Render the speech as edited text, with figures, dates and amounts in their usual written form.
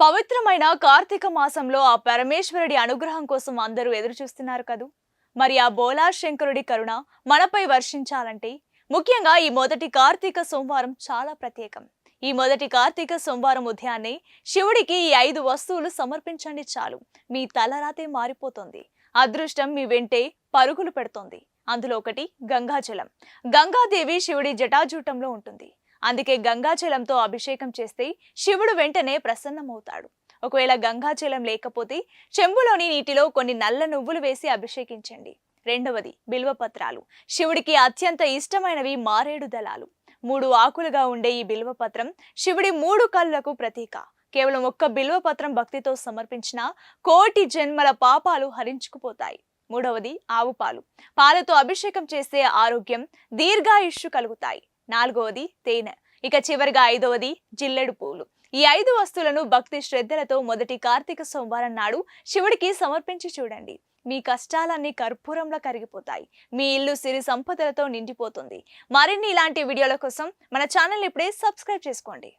పవిత్రమైన కార్తీక మాసంలో ఆ పరమేశ్వరుడి అనుగ్రహం కోసం అందరూ ఎదురు చూస్తున్నారు కదూ. మరి ఆ బోలా శంకరుడి కరుణ మనపై వర్షించాలంటే ముఖ్యంగా ఈ మొదటి కార్తీక సోమవారం చాలా ప్రత్యేకం. ఈ మొదటి కార్తీక సోమవారం ఉదయాన్నే శివుడికి ఈ 5 వస్తువులు సమర్పించండి చాలు. మీ తలరాతే మారిపోతుంది. అదృష్టం మీ వెంటే పరుగులు పెడుతోంది. అందులో ఒకటి గంగాజలం. గంగాదేవి శివుడి జటాజూటంలో ఉంటుంది. అందుకే గంగాజలంతో అభిషేకం చేస్తే శివుడు వెంటనే ప్రసన్నమవుతాడు. ఒకవేళ గంగాజలం లేకపోతే చెంబులోని నీటిలో కొన్ని నల్ల నువ్వులు వేసి అభిషేకించండి. రెండవది బిల్వపత్రాలు. శివుడికి అత్యంత ఇష్టమైనవి మారేడు దళాలు. 3 ఆకులుగా ఉండే ఈ బిల్వపత్రం శివుడి 3 కళ్ళకు ప్రతీక. కేవలం ఒక్క బిల్వపత్రం భక్తితో సమర్పించిన కోటి జన్మల పాపాలు హరించుకుపోతాయి. మూడవది ఆవు పాలు. పాలతో అభిషేకం చేస్తే ఆరోగ్యం, దీర్ఘాయుష్షు కలుగుతాయి. నాలుగవది తేనె. ఇక చివరిగా ఐదవది జిల్లెడు పూలు. ఈ 5 వస్తువులను భక్తి శ్రద్ధలతో మొదటి కార్తీక సోమవారం నాడు శివుడికి సమర్పించి చూడండి. మీ కష్టాలన్నీ కర్పూరంలో కరిగిపోతాయి. మీ ఇల్లు సిరి సంపదలతో నిండిపోతుంది. మరిన్ని ఇలాంటి వీడియోల కోసం మన ఛానల్ ఇప్పుడే సబ్స్క్రైబ్ చేసుకోండి.